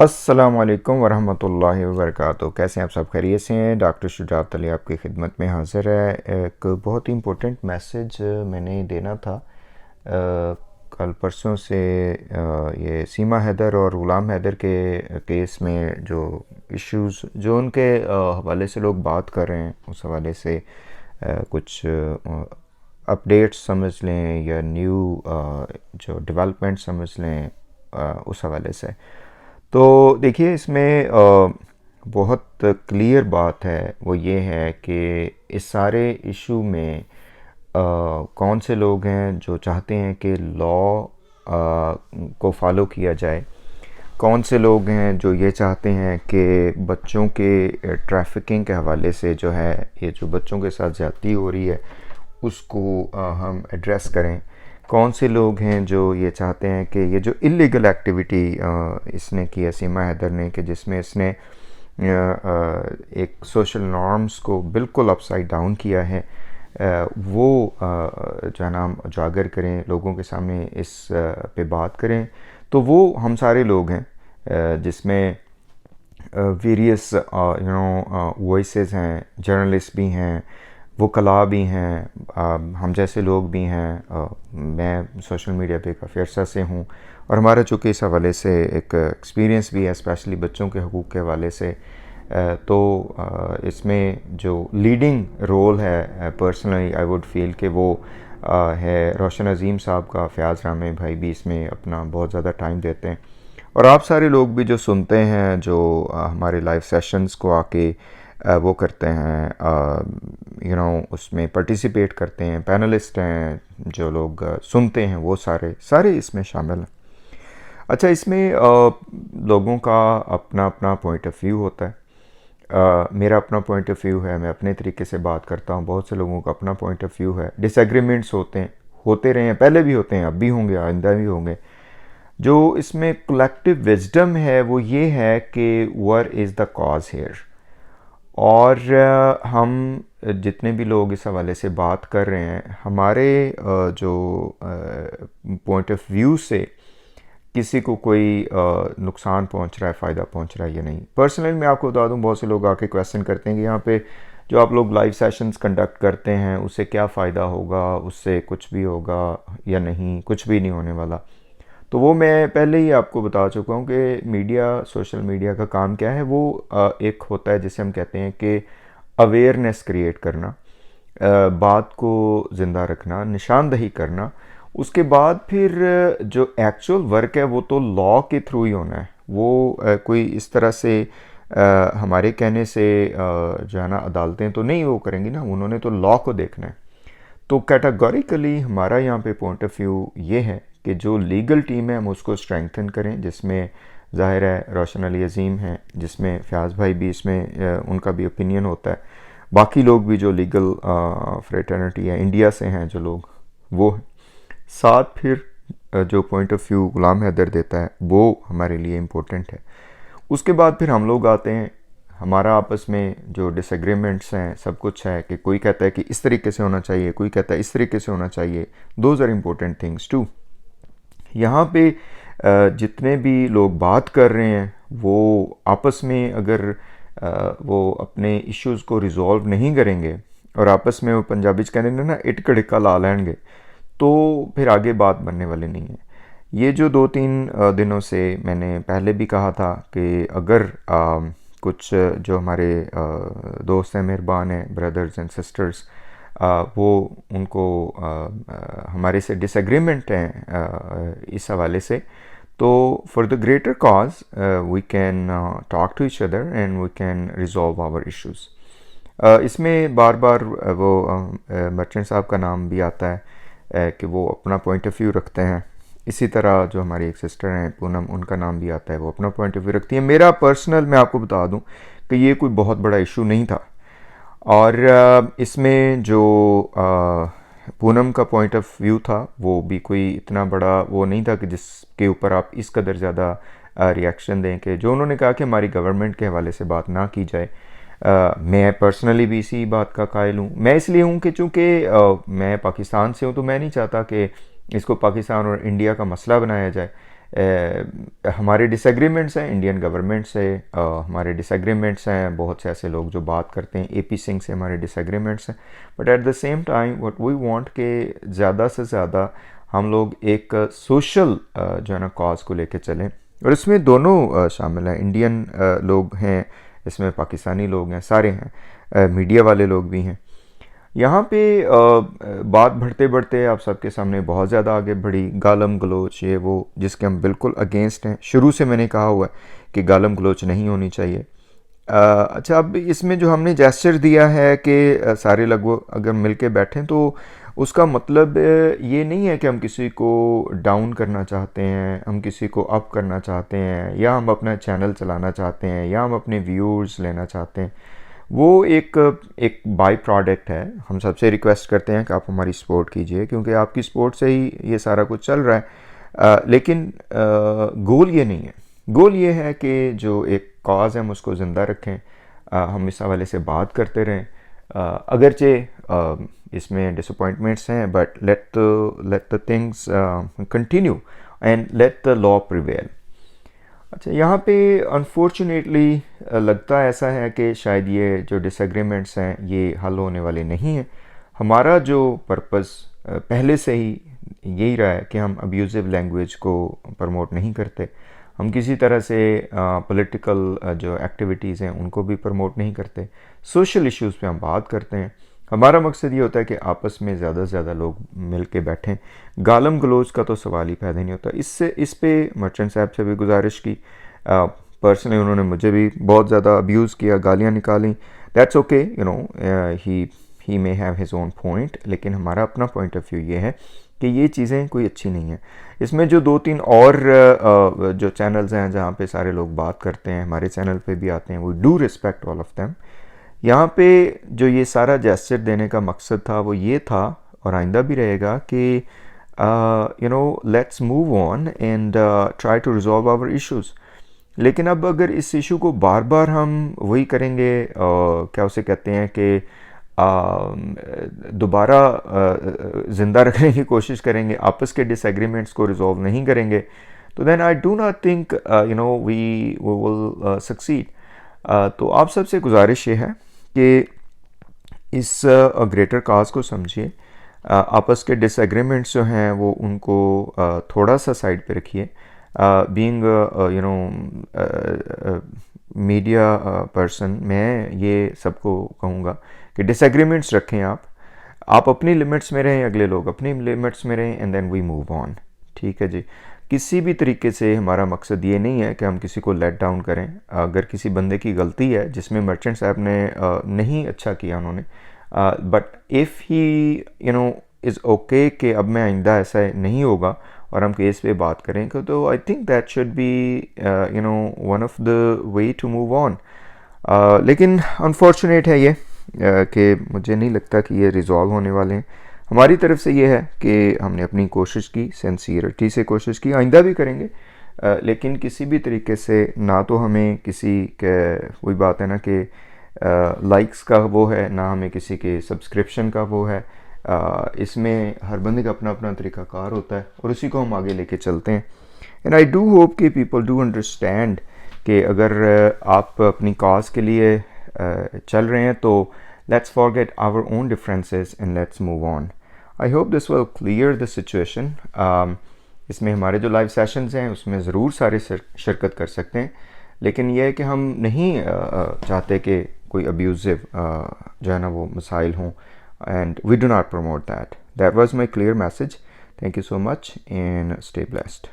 अस्सलाम वालेकुम वरहमतुल्लाहि वबरकातुहू। कैसे हैं आप सब? खैरियत से हैं? डॉक्टर शुजात अली आपकी खिदमत में हाज़िर है। एक बहुत ही इम्पोर्टेंट मैसेज मैंने देना था। कल परसों से ये सीमा हैदर और ग़ुलाम हैदर के केस में जो इश्यूज़ जो उनके हवाले से लोग बात कर रहे हैं, उस हवाले से कुछ अपडेट्स समझ लें या न्यू जो डेवलपमेंट समझ लें, उस हवाले से। तो देखिए, इसमें बहुत क्लियर बात है, वो ये है कि इस सारे इशू में कौन से लोग हैं जो चाहते हैं कि लॉ को फॉलो किया जाए, कौन से लोग हैं जो ये चाहते हैं कि बच्चों के ट्रैफिकिंग के हवाले से जो है, ये जो बच्चों के साथ ज़्यादती हो रही है उसको हम एड्रेस करें, कौन से लोग हैं जो ये चाहते हैं कि ये जो इलीगल एक्टिविटी इसने की है सीमा हैदर ने, कि जिसमें इसने एक सोशल नॉर्म्स को बिल्कुल अपसाइड डाउन किया है, वो जो है ना हम उजागर करें, लोगों के सामने इस पे बात करें। तो वो हम सारे लोग हैं जिसमें वेरियस वॉइसेस हैं, जर्नलिस्ट भी हैं, वकला भी हैं, हम जैसे लोग भी हैं। मैं सोशल मीडिया पे काफ़ी अर्सा से हूँ और हमारा चूँकि इस हवाले से एक एक्सपीरियंस भी है, स्पेशली बच्चों के हकूक़ के हवाले से। तो इसमें जो लीडिंग रोल है, पर्सनली आई वुड फील कि वो है रोशन अज़ीम साहब का। फ़याज़ रामे भाई भी इसमें अपना बहुत ज़्यादा टाइम देते हैं, और आप सारे लोग भी जो सुनते हैं, जो हमारे लाइव सेशंस को आके वो करते हैं, उसमें पार्टिसिपेट करते हैं, पैनलिस्ट हैं, जो लोग सुनते हैं, वो सारे सारे इसमें शामिल हैं। अच्छा, इसमें लोगों का अपना अपना पॉइंट ऑफ व्यू होता है। मेरा अपना पॉइंट ऑफ व्यू है, मैं अपने तरीके से बात करता हूँ। बहुत से लोगों का अपना पॉइंट ऑफ व्यू है। डिसएग्रीमेंट्स होते हैं, होते रहे हैं, पहले भी होते हैं, अब भी होंगे, आइंदा भी होंगे। जो इसमें कलेक्टिव विजडम है वो ये है कि वर इज़ द कॉज हेयर। और हम जितने भी लोग इस हवाले से बात कर रहे हैं, हमारे जो पॉइंट ऑफ व्यू से किसी को कोई नुकसान पहुंच रहा है, फ़ायदा पहुंच रहा है या नहीं। पर्सनली मैं आपको बता दूं, बहुत से लोग आके क्वेश्चन करते हैं कि यहाँ पे जो आप लोग लाइव सेशंस कंडक्ट करते हैं उससे क्या फ़ायदा होगा, उससे कुछ भी होगा या नहीं, कुछ भी नहीं होने वाला। तो वो मैं पहले ही आपको बता चुका हूँ कि मीडिया, सोशल मीडिया का काम क्या है। वो एक होता है जिसे हम कहते हैं कि अवेयरनेस क्रिएट करना, बात को ज़िंदा रखना, निशानदही करना। उसके बाद फिर जो एक्चुअल वर्क है वो तो लॉ के थ्रू ही होना है। वो कोई इस तरह से हमारे कहने से जो है ना अदालतें तो नहीं वो करेंगी ना, उन्होंने तो लॉ को देखना है। तो कैटेगोरिकली हमारा यहाँ पे पॉइंट ऑफ व्यू ये है कि जो लीगल टीम है हम उसको स्ट्रेंथन करें, जिसमें ज़ाहिर है रोशन अली अज़ीम हैं, जिसमें फ़याज़ भाई भी इसमें उनका भी ओपिनियन होता है, बाकी लोग भी जो लीगल फ्रेटर्निटी है इंडिया से हैं जो लोग, वो हैं। साथ फिर जो पॉइंट ऑफ व्यू ग़ुलाम हैदर देता है वो हमारे लिए इम्पोर्टेंट है। उसके बाद फिर हम लोग आते हैं, हमारा आपस में जो डिसएग्रीमेंट्स हैं, सब कुछ है कि कोई कहता है कि इस तरीके से होना चाहिए, कोई कहता है इस तरीके से होना चाहिए। Those are important things too. यहाँ पे जितने भी लोग बात कर रहे हैं वो आपस में अगर वो अपने इश्यूज़ को रिजॉल्व नहीं करेंगे और आपस में वो पंजाबी कहते हैं ना इट कड़िक्का ला लेंगे, तो फिर आगे बात बनने वाली नहीं है। ये जो 2-3 दिनों से मैंने पहले भी कहा था कि अगर कुछ जो हमारे दोस्त हैं, मेहरबान हैं, ब्रदर्स एंड सिस्टर्स, वो उनको हमारे से डिसएग्रीमेंट हैं इस हवाले से, तो for the greater cause we can talk to each other and we can resolve our issues. इसमें बार बार वो मर्चेंट साहब का नाम भी आता है कि वो अपना पॉइंट ऑफ व्यू रखते हैं। इसी तरह जो हमारी एक सिस्टर हैं पूनम, उनका नाम भी आता है, वो अपना पॉइंट ऑफ व्यू रखती है। मेरा पर्सनल, मैं आपको बता दूं कि ये कोई बहुत बड़ा इशू नहीं था, और इसमें जो पूनम का पॉइंट ऑफ व्यू था वो भी कोई इतना बड़ा वो नहीं था कि जिसके ऊपर आप इस कदर ज़्यादा रिएक्शन दें कि जो उन्होंने कहा कि हमारी गवर्नमेंट के हवाले से बात ना की जाए। मैं पर्सनली भी इसी बात का कायल हूँ। मैं इसलिए हूँ कि चूँकि मैं पाकिस्तान से हूँ, तो मैं नहीं चाहता कि इसको पाकिस्तान और इंडिया का मसला बनाया जाए। हमारे डिसएग्रीमेंट्स हैं इंडियन गवर्नमेंट से, हमारे डिसएग्रीमेंट्स हैं बहुत से ऐसे लोग जो बात करते हैं, AP सिंह से हमारे डिसएग्रीमेंट्स हैं, but at the same time what we want के ज़्यादा से ज़्यादा हम लोग एक सोशल जो है ना कॉज को लेके चलें, और इसमें दोनों शामिल हैं, इंडियन लोग हैं इसमें, पाकिस्तानी लोग हैं, सारे हैं, मीडिया वाले लोग भी हैं। यहाँ पे बात बढ़ते बढ़ते आप सबके सामने बहुत ज़्यादा आगे बढ़ी, गालम गलोच ये वो जिसके हम बिल्कुल अगेंस्ट हैं। शुरू से मैंने कहा हुआ है कि गालम गलोच नहीं होनी चाहिए। अच्छा, अब इसमें जो हमने जेस्चर दिया है कि सारे लोग अगर मिल के बैठें, तो उसका मतलब ये नहीं है कि हम किसी को डाउन करना चाहते हैं, हम किसी को अप करना चाहते हैं, या हम अपना चैनल चलाना चाहते हैं, या हम अपने व्यूअर्स लेना चाहते हैं। वो एक बाई प्रोडक्ट है। हम सबसे रिक्वेस्ट करते हैं कि आप हमारी सपोर्ट कीजिए, क्योंकि आपकी सपोर्ट से ही ये सारा कुछ चल रहा है। लेकिन गोल ये नहीं है। गोल ये है कि जो एक कॉज है हम उसको ज़िंदा रखें, हम इस हवाले से बात करते रहें। अगरचे इसमें डिसअपॉइंटमेंट्स हैं, but let the things continue and let the law prevail. अच्छा, यहाँ पे अनफॉर्चुनेटली लगता ऐसा है कि शायद ये जो डिसएग्रीमेंट्स हैं ये हल होने वाले नहीं हैं। हमारा जो पर्पस पहले से ही यही रहा है कि हम अब्यूज़िव लैंग्वेज को प्रमोट नहीं करते, हम किसी तरह से पॉलिटिकल जो एक्टिविटीज़ हैं उनको भी प्रमोट नहीं करते, सोशल इश्यूज़ पे हम बात करते हैं। हमारा मकसद ये होता है कि आपस में ज़्यादा से ज़्यादा लोग मिल के बैठें। गालम गलोच का तो सवाल ही पैदा नहीं होता। इस पे मर्चेंट साहब से भी गुजारिश की, पर्सनली उन्होंने मुझे भी बहुत ज़्यादा अब्यूज़ किया, गालियाँ निकाली। That's okay, you know, he may have his own point, लेकिन हमारा अपना पॉइंट ऑफ व्यू ये है कि ये चीज़ें कोई अच्छी नहीं हैं। इसमें जो 2-3 और जो चैनल्स हैं जहाँ पे सारे लोग बात करते हैं, हमारे चैनल पे भी आते हैं, वो do respect all of them. यहाँ पे जो ये सारा जेस्चर देने का मकसद था वो ये था, और आइंदा भी रहेगा, कि you know let's move on and try to resolve our issues. लेकिन अब अगर इस इशू को बार बार हम वही करेंगे, क्या उसे कहते हैं कि दोबारा ज़िंदा रखने की कोशिश करेंगे, आपस के डिसएग्रीमेंट्स को रिजॉल्व नहीं करेंगे, तो then I do not think you know we will succeed. तो आप सबसे गुजारिश ये है कि इस ग्रेटर काज को समझिए, आपस के डिसएग्रीमेंट्स जो हैं वो उनको थोड़ा सा साइड पे रखिए। Being you know media person, मैं ये सबको कहूँगा कि डिसएग्रीमेंट्स रखें, आप अपनी लिमिट्स में रहें, अगले लोग अपनी लिमिट्स में रहें, and then we move on. ठीक है जी। किसी भी तरीके से हमारा मकसद ये नहीं है कि हम किसी को लेट डाउन करें। अगर किसी बंदे की गलती है, जिसमें मर्चेंट साहब ने नहीं अच्छा किया उन्होंने, but if he you know is okay कि अब मैं आइंदा ऐसा नहीं होगा और हम केस पे बात करें, तो I think that should be you know one of the way to move on. लेकिन अनफॉर्चुनेट है ये कि मुझे नहीं लगता कि ये रिजॉल्व होने वाले हैं। हमारी तरफ से ये है कि हमने अपनी कोशिश की, सिंसियरिटी से कोशिश की, आइंदा भी करेंगे, लेकिन किसी भी तरीके से ना तो हमें किसी के, वही बात है ना कि लाइक्स का वो है, ना हमें किसी के सब्सक्रिप्शन का वो है। इसमें हर बंदे का अपना अपना तरीक़ाकार होता है और उसी को हम आगे लेके चलते हैं। एंड आई डू होप कि पीपल डू अंडरस्टैंड कि अगर आप अपनी कॉज के लिए चल रहे हैं, तो let's forget our own differences and let's move on. I hope this will clear the situation. इसमें हमारे जो लाइव सेशंस हैं उसमें ज़रूर सारे शिरकत कर सकते हैं, लेकिन यह है कि हम नहीं चाहते कि कोई अब्यूज़िव जो है ना वो मसाइल हों, and we do not promote that. That was my clear message. Thank you so much and stay blessed.